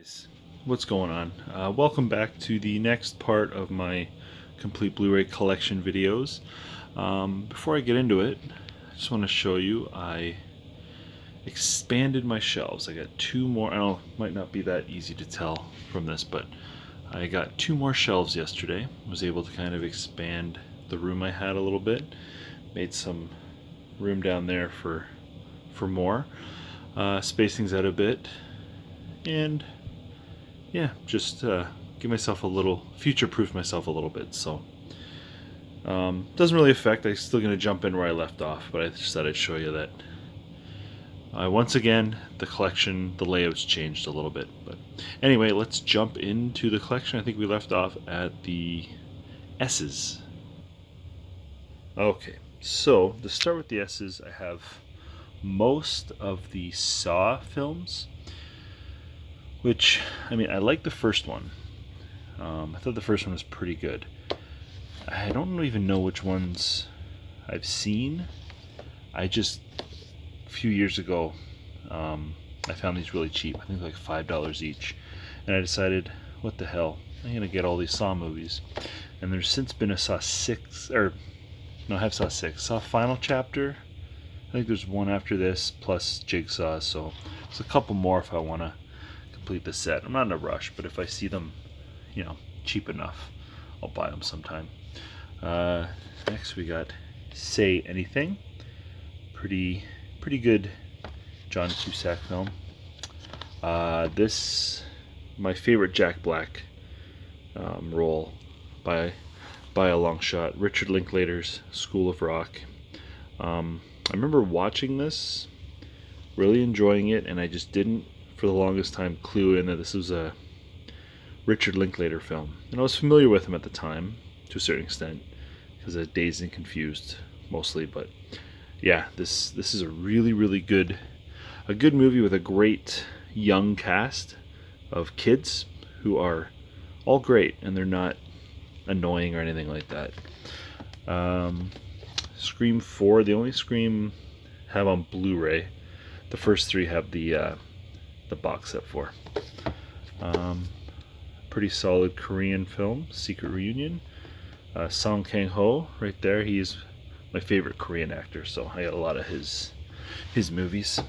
Guys, what's going on? Welcome back to the next part of my complete Blu-ray collection videos. Before I get into it, I just want to show you I expanded my shelves. I got two more. I know it might not be that easy to tell from this, but I got two more shelves yesterday. Was able to kind of expand the room I had a little bit. Made some room down there for more. Space things out a bit, and yeah, just give myself a little, future-proof myself a little bit. So doesn't really affect. I'm still going to jump in where I left off, but I just thought I'd show you that once again the collection, the layout's changed a little bit. But anyway, let's jump into the collection. I think we left off at the S's. Okay, so to start with the S's, I have most of the Saw films, which, I mean, I like the first one. I thought the first one was pretty good. I don't even know which ones I've seen. A few years ago, I found these really cheap. I think like $5 each. And I decided, what the hell, I'm going to get all these Saw movies. And there's since been a Saw 6, or, no, I have Saw 6. Saw Final Chapter. I think there's one after this, plus Jigsaw, so there's a couple more if I want to complete the set. I'm not in a rush, but if I see them, cheap enough, I'll buy them sometime. Next we got Say Anything. Pretty good John Cusack film. This, my favorite Jack Black role by a long shot. Richard Linklater's School of Rock. I remember watching this, really enjoying it, and I just didn't, for the longest time, clue in that this was a Richard Linklater film. And I was familiar with him at the time, to a certain extent, because of Dazed and Confused, mostly. But yeah, this is a really good movie with a great young cast of kids who are all great, and they're not annoying or anything like that. Scream 4, the only Scream have on Blu-ray. The first three have the box set for. Pretty solid Korean film, Secret Reunion. Song Kang-ho, right there. He is my favorite Korean actor, so I got a lot of his movies.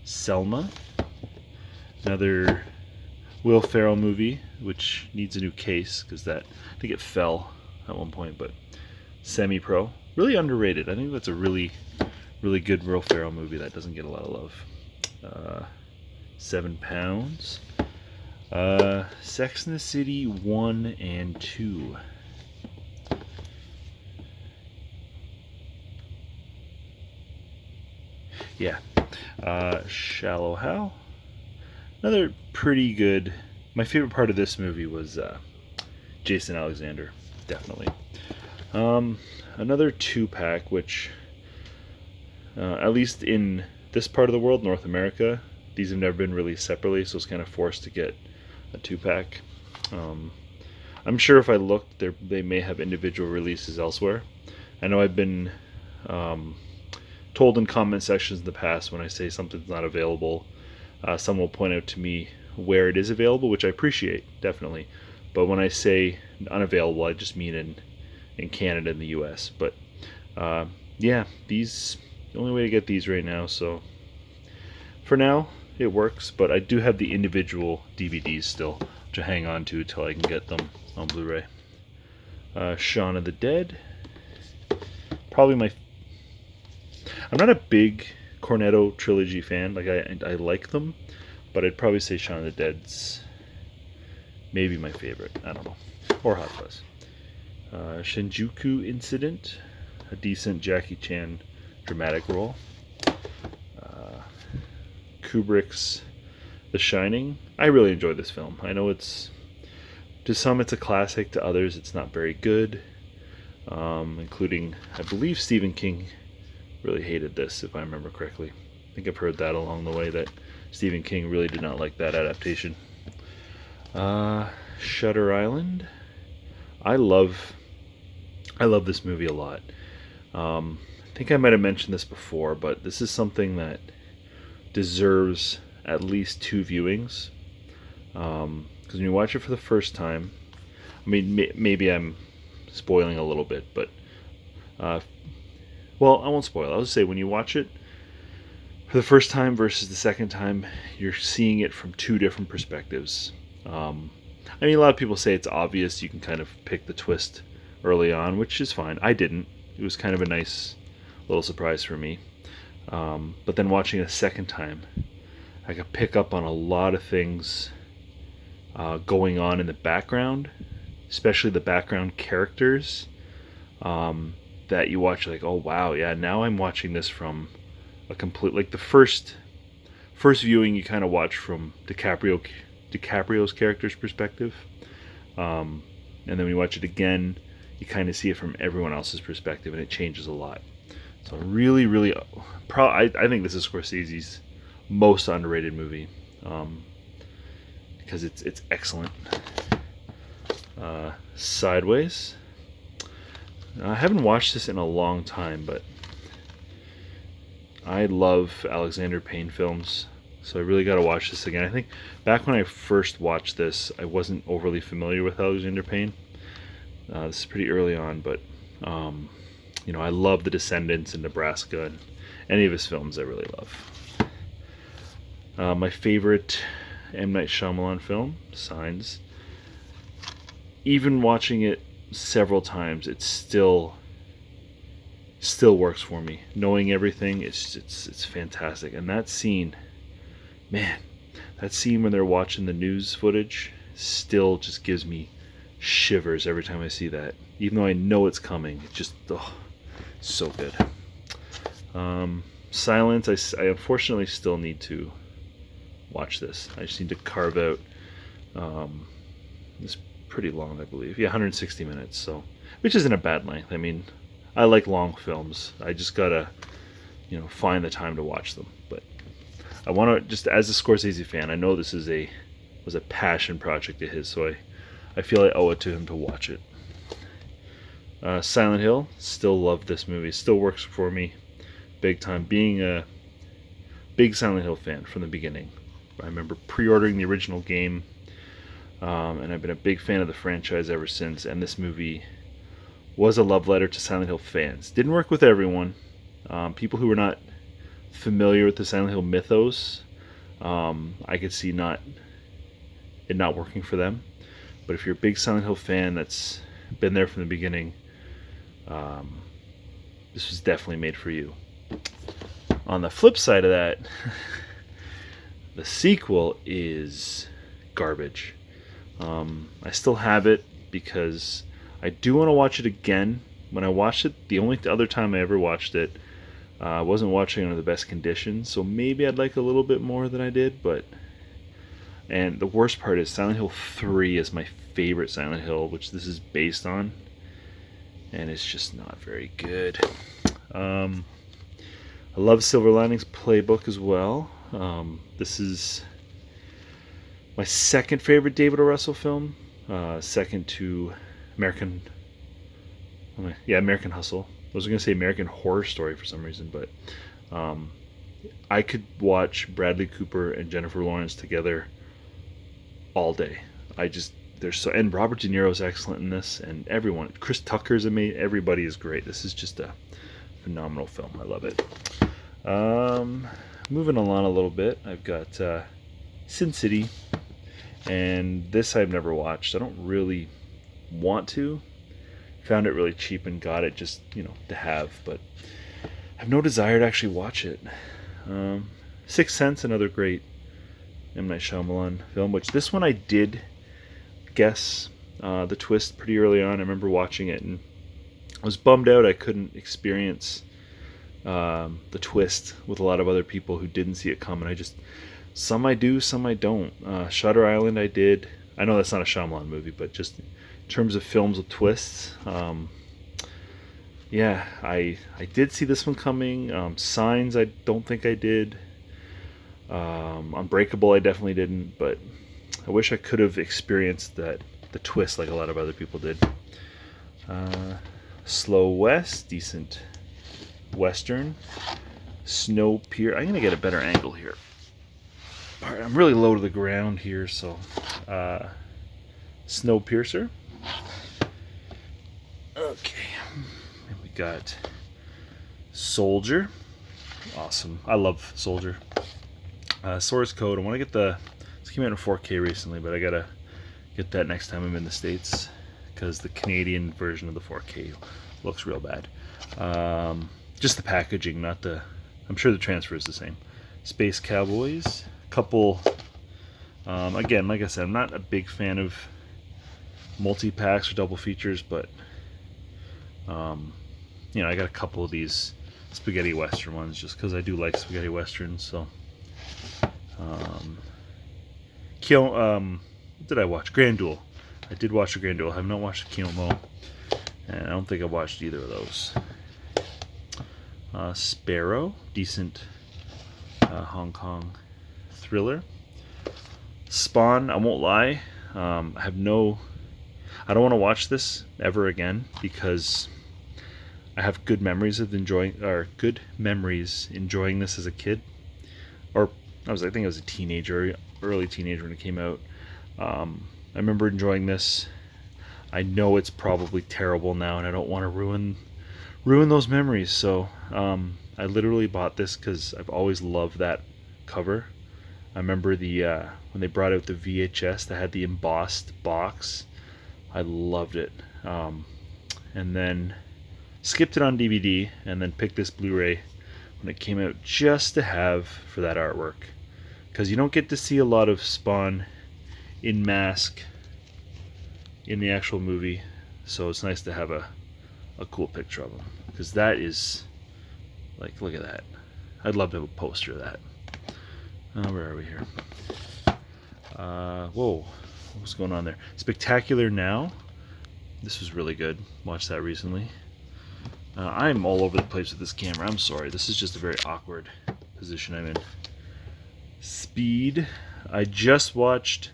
Selma, another Will Ferrell movie, which needs a new case because I think it fell at one point, but Semi-Pro, really underrated. I think that's a really good Will Ferrell movie that doesn't get a lot of love. 7 Pounds. Sex and the City 1 and 2. Yeah. Shallow Hal. Another pretty good. My favorite part of this movie was Jason Alexander, definitely. Another 2-pack, which at least in this part of the world, North America, these have never been released separately, so it's kind of forced to get a 2-pack. I'm sure if I looked, they may have individual releases elsewhere. I know I've been told in comment sections in the past when I say something's not available, someone will point out to me where it is available, which I appreciate, definitely. But when I say unavailable, I just mean in Canada and the US. But yeah, these, the only way to get these right now, so for now it works. But I do have the individual DVDs still to hang on to till I can get them on Blu-ray. Shaun of the Dead, probably I'm not a big Cornetto trilogy fan. Like, I like them, but I'd probably say Shaun of the Dead's maybe my favorite. I don't know. Or Hot Fuzz. Shinjuku Incident, a decent Jackie Chan dramatic role. Kubrick's The Shining. I really enjoy this film. I know to some it's a classic, to others it's not very good. Including, I believe Stephen King really hated this, if I remember correctly. I think I've heard that along the way, that Stephen King really did not like that adaptation. Shutter Island. I love this movie a lot. I think I might have mentioned this before, but this is something that deserves at least 2 viewings. Because when you watch it for the first time, I mean, maybe I'm spoiling a little bit, but well, I won't spoil. I'll just say when you watch it for the first time versus the second time, you're seeing it from 2 different perspectives. I mean, a lot of people say it's obvious. You can kind of pick the twist early on, which is fine. I didn't. It was kind of a nice little surprise for me. But then watching it a second time, I could pick up on a lot of things going on in the background, especially the background characters that you watch. Like, oh wow, yeah, now I'm watching this from a complete, like the first viewing you kind of watch from DiCaprio's character's perspective, and then when you watch it again, you kind of see it from everyone else's perspective, and it changes a lot. So really, really, I think this is Scorsese's most underrated movie, because it's excellent. Sideways. I haven't watched this in a long time, but I love Alexander Payne films, so I really got to watch this again. I think back when I first watched this, I wasn't overly familiar with Alexander Payne. This is pretty early on, but you know, I love The Descendants and Nebraska, and any of his films I really love. My favorite M. Night Shyamalan film, Signs. Even watching it several times, it still works for me. Knowing everything, it's fantastic. And that scene, man, that scene when they're watching the news footage still just gives me shivers every time I see that. Even though I know it's coming, it just, oh, so good. Silence, I unfortunately still need to watch this. I just need to carve out, it's pretty long, I believe. Yeah, 160 minutes, so, which isn't a bad length. I mean, I like long films. I just gotta, you know, find the time to watch them. But I want to, just as a Scorsese fan, I know this was a passion project of his, so I feel I owe it to him to watch it. Silent Hill, still love this movie. Still works for me big time. Being a big Silent Hill fan from the beginning. I remember pre-ordering the original game, and I've been a big fan of the franchise ever since, and this movie was a love letter to Silent Hill fans. Didn't work with everyone. People who were not familiar with the Silent Hill mythos, I could see it not working for them. But if you're a big Silent Hill fan that's been there from the beginning, this was definitely made for you. On the flip side of that, the sequel is garbage. I still have it because I do want to watch it again. When I watched it, the only other time I ever watched it, I wasn't watching it under the best conditions, so maybe I'd like a little bit more than I did, but... And the worst part is Silent Hill 3 is my favorite Silent Hill, which this is based on, and it's just not very good. I love Silver Linings Playbook as well. This is my second favorite David O. Russell film, second to American Hustle. I was going to say American Horror Story for some reason, but I could watch Bradley Cooper and Jennifer Lawrence together all day. And Robert De Niro is excellent in this, and everyone, Chris Tucker's amazing. Everybody is great. This is just a phenomenal film. I love it. Moving along a little bit, I've got Sin City, and this I've never watched. I don't really want to. Found it really cheap and got it just, you know, to have, but I have no desire to actually watch it. Sixth Sense, another great M. Night Shyamalan film, which this one I did guess the twist pretty early on. I remember watching it and I was bummed out I couldn't experience the twist with a lot of other people who didn't see it coming. Some I do, some I don't. Shutter Island I did. I know that's not a Shyamalan movie, but just in terms of films with twists, yeah, I did see this one coming. Signs I don't think I did. Unbreakable I definitely didn't, but I wish I could have experienced the twist like a lot of other people did. Slow West, decent Western. Snowpiercer. I'm going to get a better angle here. Alright, I'm really low to the ground here, so Snowpiercer. Okay, and we got Soldier. Awesome. I love Soldier. Source Code. I want to get this came out in 4K recently, but I gotta get that next time I'm in the States because the Canadian version of the 4K looks real bad. Just the packaging, not the. I'm sure the transfer is the same. Space Cowboys. Couple. Again, like I said, I'm not a big fan of multi-packs or double features, but you know, I got a couple of these spaghetti western ones just because I do like spaghetti westerns. So what did I watch? Grand Duel. I did watch the Grand Duel. I have not watched the Kiyomo, and I don't think I watched either of those. Sparrow, decent Hong Kong thriller. Spawn, I won't lie, I don't want to watch this ever again because I have good memories of enjoying this as a kid, or I think I was a teenager, early teenager when it came out. I remember enjoying this. I know it's probably terrible now, and I don't want to ruin those memories. So I literally bought this because I've always loved that cover. I remember when they brought out the VHS that had the embossed box. I loved it. And then skipped it on DVD and then picked this Blu-ray when it came out just to have for that artwork. Because you don't get to see a lot of Spawn in mask in the actual movie. So it's nice to have a cool picture of him. Because that is, like, look at that. I'd love to have a poster of that. Where are we here? Whoa, what's going on there? Spectacular Now. This was really good. Watched that recently. I'm all over the place with this camera. I'm sorry. This is just a very awkward position I'm in. Speed. I just watched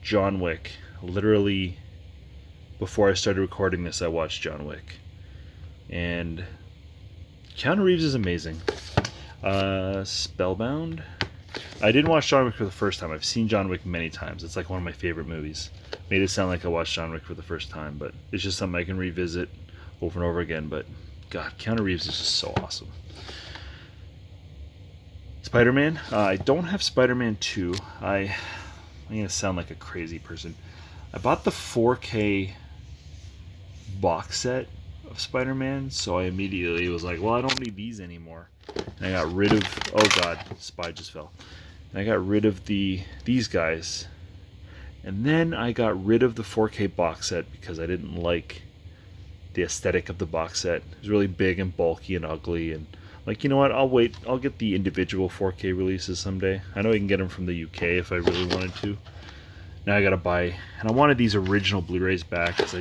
John Wick. Literally, before I started recording this, I watched John Wick. And Keanu Reeves is amazing. Spellbound. I didn't watch John Wick for the first time. I've seen John Wick many times. It's like one of my favorite movies. Made it sound like I watched John Wick for the first time, but it's just something I can revisit over and over again. But God, Keanu Reeves is just so awesome. Spider-Man. I don't have Spider-Man 2. I'm going to sound like a crazy person. I bought the 4K box set of Spider-Man, so I immediately was like, well, I don't need these anymore. And I got rid of, oh God, Spy just fell. And I got rid of these guys. And then I got rid of the 4K box set because I didn't like the aesthetic of the box set. It was really big and bulky and ugly, and like, you know what, I'll wait. I'll get the individual 4K releases someday. I know you can get them from the UK if I really wanted to. Now I gotta buy, and I wanted these original Blu-rays back because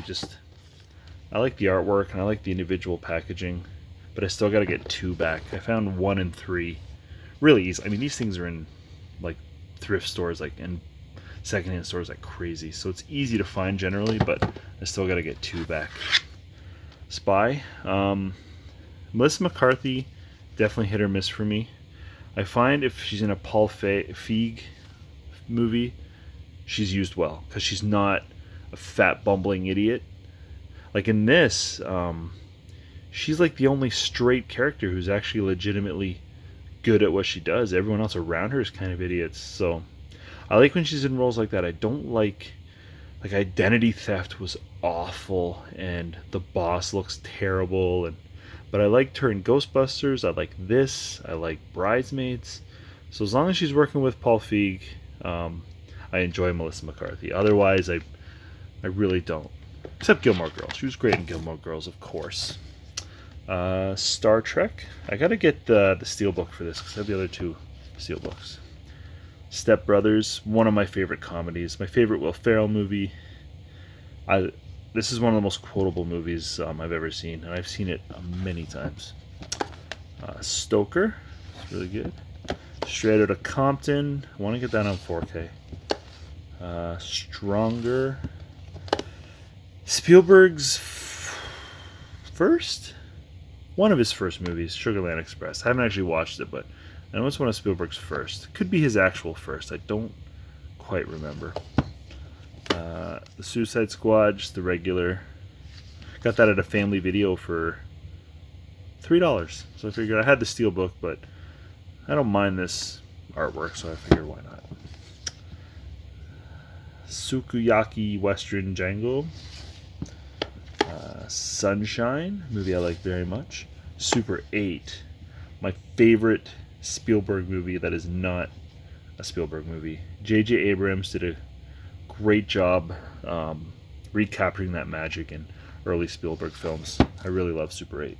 I like the artwork and I like the individual packaging, but I still gotta get 2 back. I found 1 and 3 really easy. I mean, these things are in like thrift stores, like, and secondhand stores like crazy, so it's easy to find generally, but I still gotta get 2 back. Spy. Melissa McCarthy, definitely hit or miss for me. I find if she's in a Paul Feig movie, she's used well because she's not a fat bumbling idiot. Like in this, she's like the only straight character who's actually legitimately good at what she does. Everyone else around her is kind of idiots. So I like when she's in roles like that. I don't like Identity Theft was awful and The Boss looks terrible, but I liked her in Ghostbusters. I like this. I like Bridesmaids. So as long as she's working with Paul Feig, I enjoy Melissa McCarthy. Otherwise, I really don't. Except Gilmore Girls. She was great in Gilmore Girls, of course. Star Trek. I gotta get the steelbook for this because I have the other 2 steelbooks. Step Brothers, one of my favorite comedies. My favorite Will Ferrell movie. This is one of the most quotable movies I've ever seen, and I've seen it many times. Stoker, it's really good. Straight Outta Compton, I want to get that on 4K. Stronger. Spielberg's one of his first movies, Sugarland Express. I haven't actually watched it, but And what's one of Spielberg's first? Could be his actual first. I don't quite remember. The Suicide Squad, just the regular. Got that at a family video for $3. So I figured I had the steelbook, but I don't mind this artwork, so I figured why not. Sukiyaki Western Django. Sunshine, movie I like very much. Super 8, my favorite Spielberg movie that is not a Spielberg movie. J.J. Abrams did a great job recapturing that magic in early Spielberg films. I really love Super 8.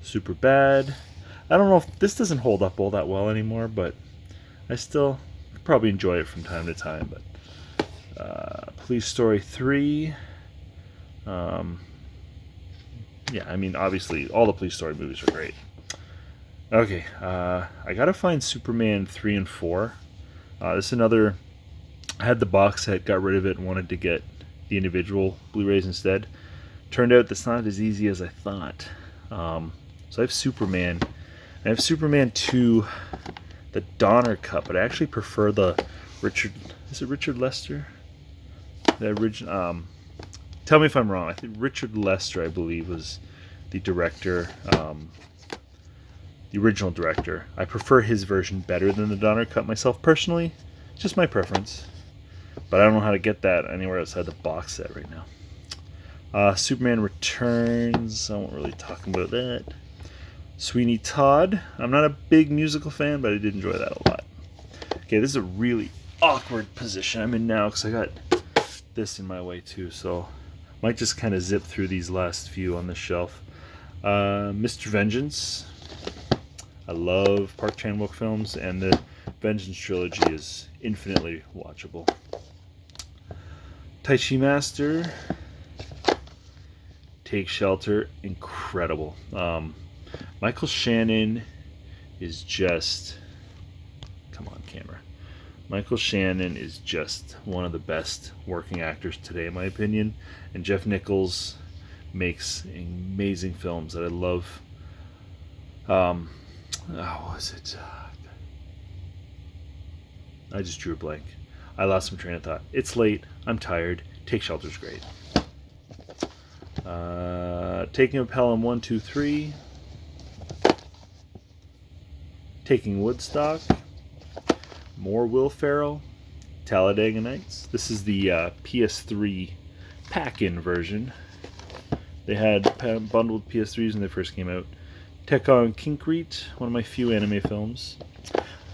Super Bad. I don't know if this doesn't hold up all that well anymore, but I still probably enjoy it from time to time. But Police Story 3. Yeah, I mean, obviously, all the Police Story movies are great. Okay, I gotta find Superman 3 and 4. This is another... I had the box set, got rid of it, and wanted to get the individual Blu-rays instead. Turned out that's not as easy as I thought. So I have Superman. I have Superman 2, the Donner cut, but I actually prefer the Richard... Is it Richard Lester? The original... Tell me if I'm wrong. I think Richard Lester, I believe, was the director, the original director. I prefer his version better than the Donner cut myself personally. Just my preference. But I don't know how to get that anywhere outside the box set right now. Superman Returns. I won't really talk about that. Sweeney Todd. I'm not a big musical fan, but I did enjoy that a lot. Okay, this is a really awkward position I'm in now because I got this in my way too, so might just kind of zip through these last few on the shelf. Mr. Vengeance. I love Park Chan-wook films, and the Vengeance trilogy is infinitely watchable. Tai Chi Master. Take Shelter. Incredible. Michael Shannon is just... Come on, camera. Michael Shannon is just one of the best working actors today, in my opinion. And Jeff Nichols makes amazing films that I love. What was it? I just drew a blank. I lost my train of thought. It's late. I'm tired. Take Shelter's great. Taking a Pelham 1, 2, 3. Taking Woodstock. More Will Ferrell, Talladega Nights. This is the PS3 pack-in version. They had bundled PS3s when they first came out. Tekkon Kinkreet, one of my few anime films.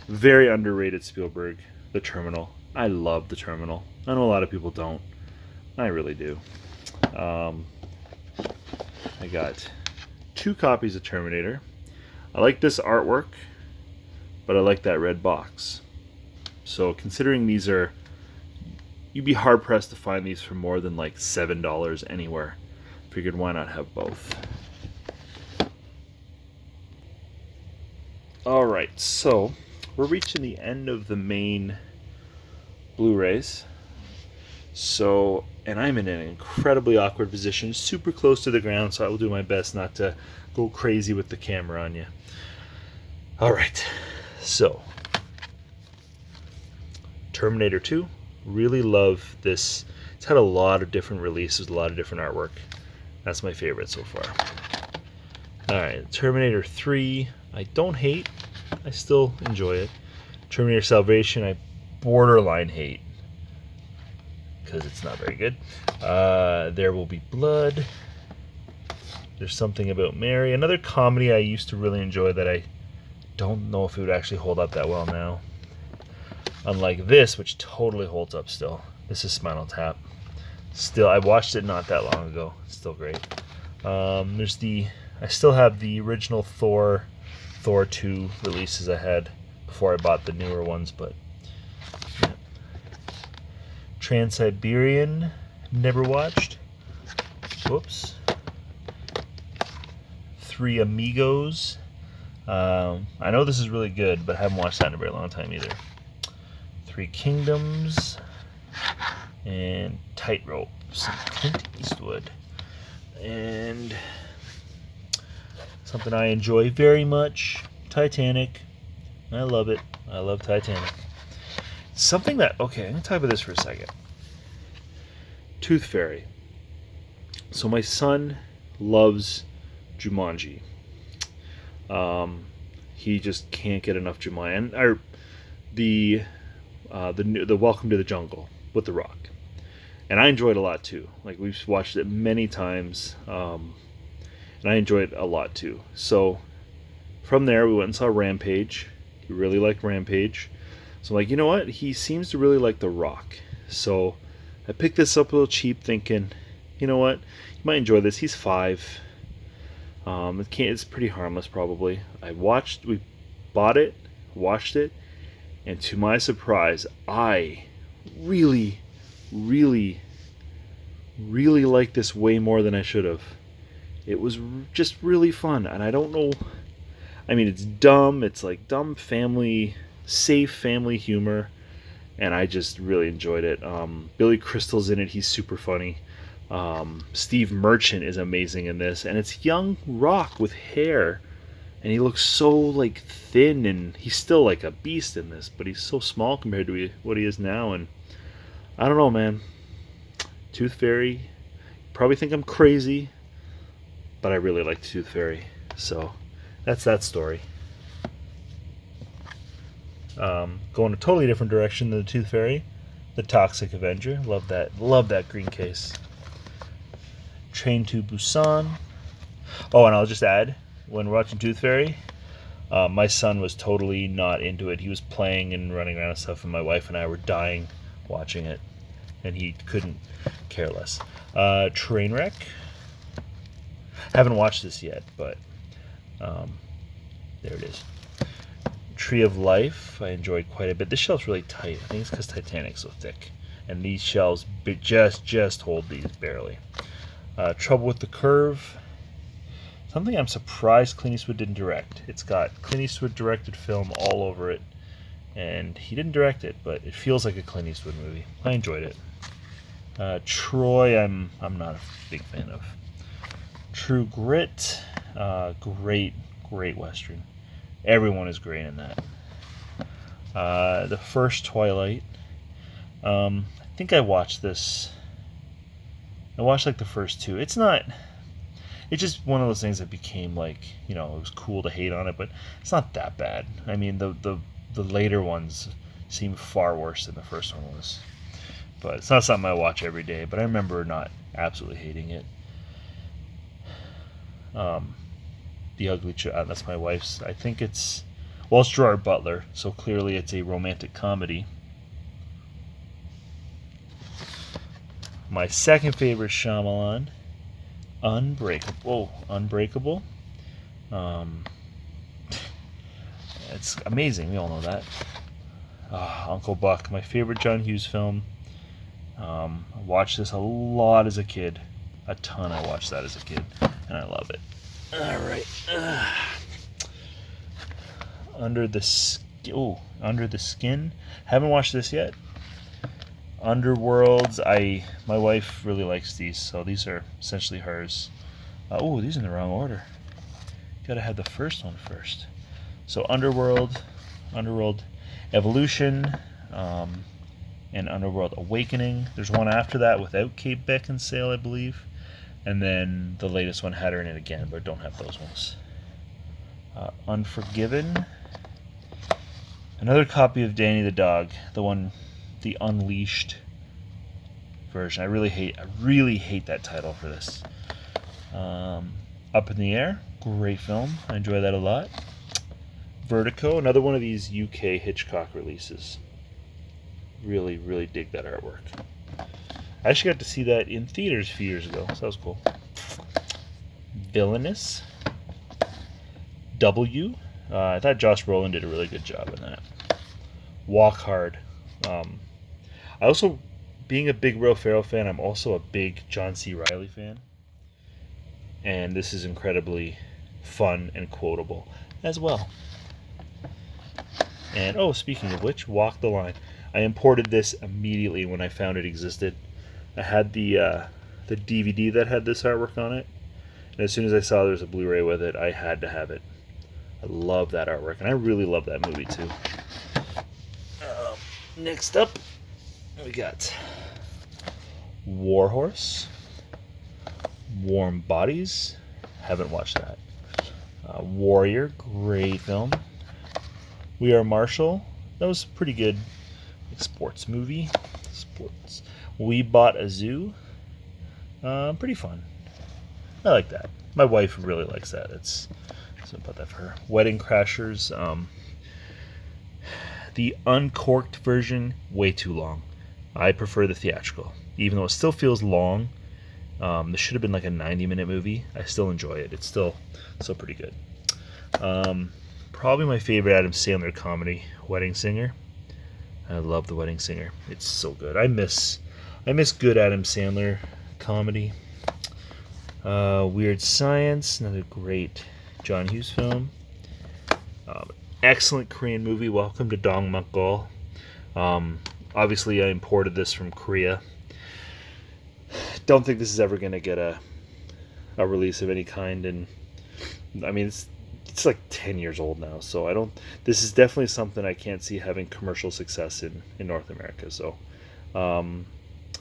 Very underrated Spielberg, The Terminal. I love The Terminal. I know a lot of people don't. I really do. I got 2 copies of Terminator. I like this artwork, but I like that red box. So considering these are, you'd be hard pressed to find these for more than like $7 anywhere. Figured why not have both. Alright, so we're reaching the end of the main Blu-rays. So, and I'm in an incredibly awkward position, super close to the ground, so I will do my best not to go crazy with the camera on you. Alright, so Terminator 2, really love this. It's had a lot of different releases, a lot of different artwork. That's my favorite so far. Alright, Terminator 3, I don't hate. I still enjoy it. Terminator Salvation, I borderline hate, because it's not very good. There Will Be Blood. There's Something About Mary. Another comedy I used to really enjoy that I don't know if it would actually hold up that well now. Unlike this, which totally holds up still. This is Spinal Tap. Still, I watched it not that long ago. It's still great. There's the... I still have the original Thor 2 releases I had before I bought the newer ones, but... Yeah. Trans-Siberian, never watched. Whoops. Three Amigos. I know this is really good, but I haven't watched that in a very long time either. Three Kingdoms, and Tightrope, some Clint Eastwood, and something I enjoy very much, Titanic. I love it. I love Titanic. Something that, okay, I'm going to talk about this for a second. Tooth Fairy. So my son loves Jumanji. He just can't get enough Jumanji. And the Welcome to the Jungle with The Rock. And I enjoyed it a lot too. Like, we've watched it many times. And I enjoyed it a lot too. So from there, we went and saw Rampage. He really liked Rampage. So I'm like, you know what? He seems to really like The Rock. So I picked this up a little cheap, thinking, you know what? He might enjoy this. He's 5. It's pretty harmless, probably. We bought it, watched it, and to my surprise, I really, really, really liked this way more than I should have. It was just really fun, and I don't know. I mean, it's dumb. It's like dumb family, safe family humor, and I just really enjoyed it. Billy Crystal's in it. He's super funny. Steve Merchant is amazing in this, and it's young Rock with hair, and he looks so like thin, and he's still like a beast in this, but he's so small compared to what he is now. And I don't know, man. Tooth Fairy, probably think I'm crazy, but I really like Tooth Fairy. So that's that story. Going a totally different direction than the Tooth Fairy, the Toxic Avenger. Love that green case. Train to Busan. Oh, and I'll just add, when watching Tooth Fairy, my son was totally not into it. He was playing and running around and stuff, and my wife and I were dying watching it, and he couldn't care less. Trainwreck. Haven't watched this yet, but there it is. Tree of Life, I enjoyed quite a bit. This shelf's really tight. I think it's because Titanic's so thick, and these shelves just hold these barely. Trouble with the Curve. Something I'm surprised Clint Eastwood didn't direct. It's got Clint Eastwood directed film all over it, and he didn't direct it, but it feels like a Clint Eastwood movie. I enjoyed it. Troy, I'm not a big fan of. True Grit, great Western. Everyone is great in that. The first Twilight. I think I watched this. I watched like the first 2. It's just one of those things that became like, it was cool to hate on it, but it's not that bad. I mean, the later ones seem far worse than the first one was. But it's not something I watch every day, but I remember not absolutely hating it. The Ugly Child, that's my wife's. I think it's Gerard Butler, so clearly it's a romantic comedy. My second favorite Shyamalan, Unbreakable. It's amazing. We all know that. Uncle Buck, my favorite John Hughes film. I watched this a lot as a kid. A ton. I watched that as a kid, and I love it. All right. Under the Skin. Haven't watched this yet. Underworlds. My wife really likes these, so these are essentially hers. These are in the wrong order. Gotta have the first one first. So Underworld Evolution, and Underworld Awakening. There's one after that without Kate Beckinsale, I believe. And then the latest one had her in it again, but I don't have those ones. Unforgiven. Another copy of Danny the Dog, the Unleashed version. I really hate that title for this. Up in the Air, great film. I enjoy that a lot. Vertigo, another one of these UK Hitchcock releases. Really, really dig that artwork. I actually got to see that in theaters a few years ago, so that was cool. Villainous. W. I thought Josh Brolin did a really good job in that. Walk Hard. I also, being a big Will Ferrell fan, I'm also a big John C. Reilly fan. And this is incredibly fun and quotable as well. And, speaking of which, Walk the Line. I imported this immediately when I found it existed. I had the DVD that had this artwork on it. And as soon as I saw there was a Blu-ray with it, I had to have it. I love that artwork, and I really love that movie too. Next up, we got Warhorse, Warm Bodies. Haven't watched that. Warrior, great film. We Are Marshall. That was pretty good. Sports movie. Sports. We Bought a Zoo. Pretty fun. I like that. My wife really likes that. It's so about that for her. Wedding Crashers. The uncorked version, way too long. I prefer the theatrical, even though it still feels long. This should have been like a 90-minute movie. I still enjoy it. It's still pretty good. Probably my favorite Adam Sandler comedy, Wedding Singer. I love The Wedding Singer. It's so good. I miss good Adam Sandler comedy. Weird Science, another great John Hughes film. Excellent Korean movie, Welcome to Dongmukgol. Obviously, I imported this from Korea. Don't think this is ever going to get a release of any kind, and I mean it's like 10 years old now, so I don't. This is definitely something I can't see having commercial success in North America. So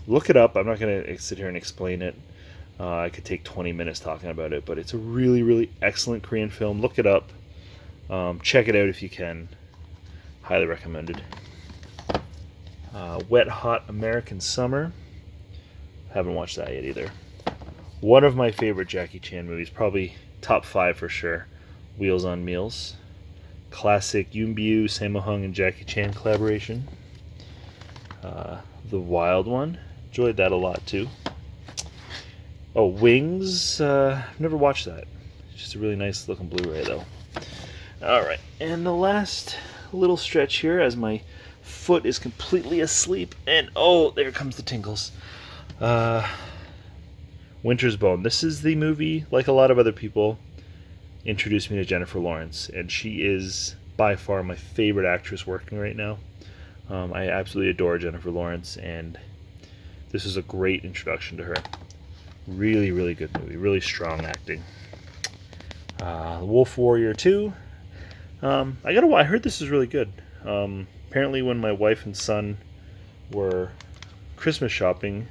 look it up. I'm not going to sit here and explain it. I could take 20 minutes talking about it, but it's a really, really excellent Korean film. Look it up. Check it out if you can. Highly recommended. Wet Hot American Summer. Haven't watched that yet either. One of my favorite Jackie Chan movies, probably top 5 for sure. Wheels on Meals. Classic Yoon Byung, Sammo Hung, and Jackie Chan collaboration. The Wild One. Enjoyed that a lot too. Oh, Wings. I've never watched that. It's just a really nice looking Blu-ray though. Alright, and the last little stretch here as my foot is completely asleep, and oh, there comes the tingles. Winter's Bone. This is the movie, like a lot of other people, introduced me to Jennifer Lawrence, and she is by far my favorite actress working right now. I absolutely adore Jennifer Lawrence, and this is a great introduction to her. Really, really good movie. Really strong acting. Wolf Warrior 2. I heard this is really good. Apparently when my wife and son were Christmas shopping,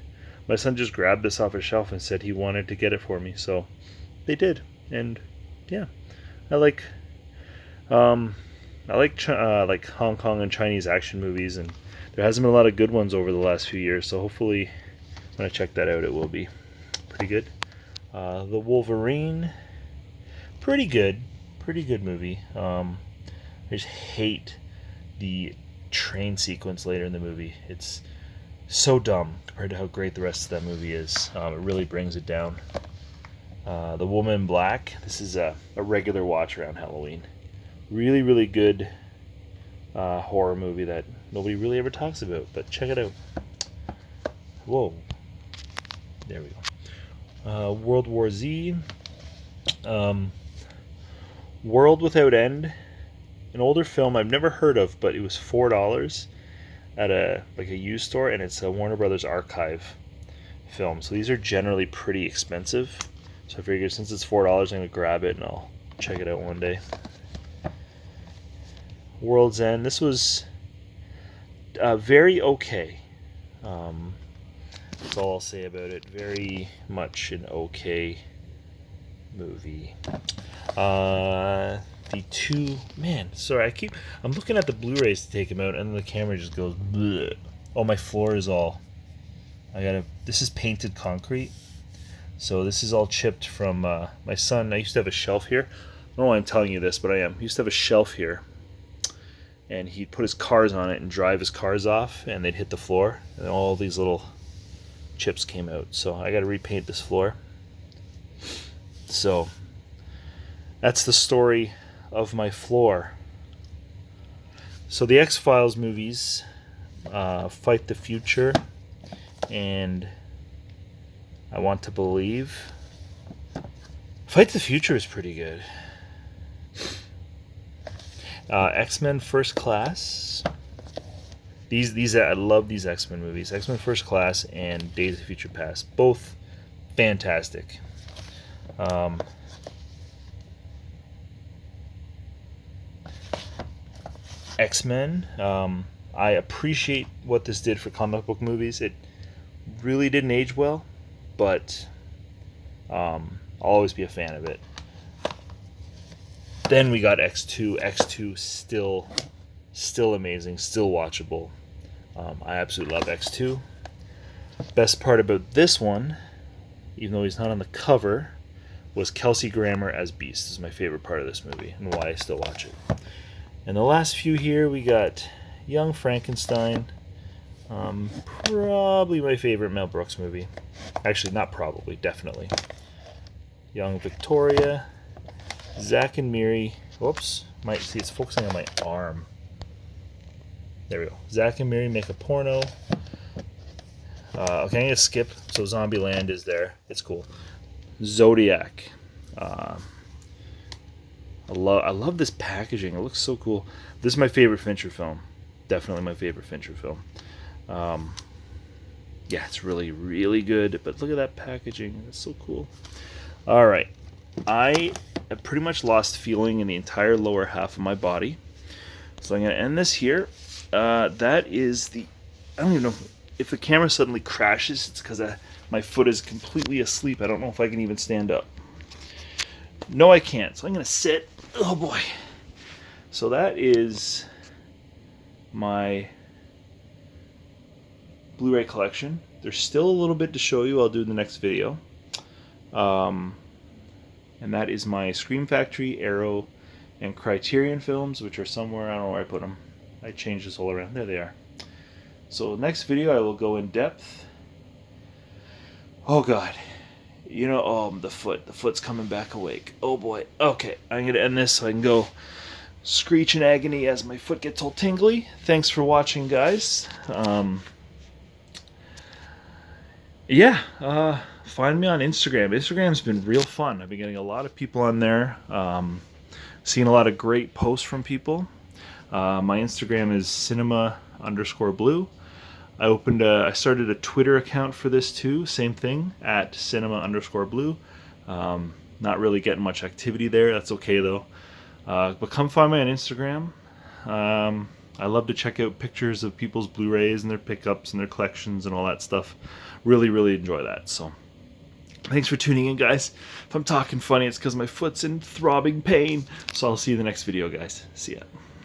my son just grabbed this off a shelf and said he wanted to get it for me, so they did. And yeah, I like Hong Kong and Chinese action movies, and there hasn't been a lot of good ones over the last few years, so hopefully when I check that out it will be pretty good. The Wolverine, pretty good movie. I just hate the train sequence later in the movie. It's so dumb compared to how great the rest of that movie is. It really brings it down. The Woman in Black. This is a regular watch around Halloween. Really, really good horror movie that nobody really ever talks about, but check it out. Whoa. There we go. World War Z. World Without End. An older film I've never heard of, but it was $4 at a used store, and it's a Warner Brothers Archive film. So these are generally pretty expensive. So I figured since it's $4, I'm going to grab it and I'll check it out one day. World's End. This was very okay. That's all I'll say about it. Very much an okay movie. The two, sorry, I'm looking at the Blu-rays to take them out, and then the camera just goes bleh. Oh, my floor is all, this is painted concrete, so this is all chipped from my son. I used to have a shelf here. I don't know why I'm telling you this, but I am. He used to have a shelf here, and he'd put his cars on it and drive his cars off, and they'd hit the floor, and all these little chips came out. So I got to repaint this floor. So that's the story of my floor. So the X-Files movies, Fight the Future, and I Want to Believe. Fight the Future is pretty good. X-Men First Class. These I love these X-Men movies. X-Men First Class and Days of Future Past, both fantastic. X-Men. I appreciate what this did for comic book movies. It really didn't age well, but I'll always be a fan of it. Then we got X2. X2 still amazing, still watchable. I absolutely love X2. Best part about this one, even though he's not on the cover, was Kelsey Grammer as Beast. This is my favorite part of this movie and why I still watch it. And the last few here, we got Young Frankenstein. Probably my favorite Mel Brooks movie. Actually, not probably, definitely. Young Victoria. Zack and Miri. Whoops. See, it's focusing on my arm. There we go. Zack and Miri Make a Porno. Okay, I'm going to skip. So Zombieland is there. It's cool. Zodiac. I love this packaging. It looks so cool. This is my favorite Fincher film. Definitely my favorite Fincher film. Yeah, it's really, really good. But look at that packaging. It's so cool. All right. I have pretty much lost feeling in the entire lower half of my body. So I'm going to end this here. That is the... I don't even know if the camera suddenly crashes. It's because my foot is completely asleep. I don't know if I can even stand up. No, I can't. So I'm going to sit. Oh, boy. So that is my Blu-ray collection. There's still a little bit to show you. I'll do in the next video. And that is my Scream Factory, Arrow, and Criterion films, which are somewhere. I don't know where I put them. I changed this all around. There they are. So next video I will go in depth. Oh God. You know, oh, the foot's coming back awake. Oh boy. Okay, I'm going to end this so I can go screech in agony as my foot gets all tingly. Thanks for watching, guys. Find me on Instagram. Instagram's been real fun. I've been getting a lot of people on there. Seeing a lot of great posts from people. My Instagram is cinema_blue. I started a Twitter account for this too. Same thing, at cinema_blue. Not really getting much activity there. That's okay though. But come find me on Instagram. I love to check out pictures of people's Blu-rays and their pickups and their collections and all that stuff. Really, really enjoy that. So thanks for tuning in, guys. If I'm talking funny, it's because my foot's in throbbing pain. So I'll see you in the next video, guys. See ya.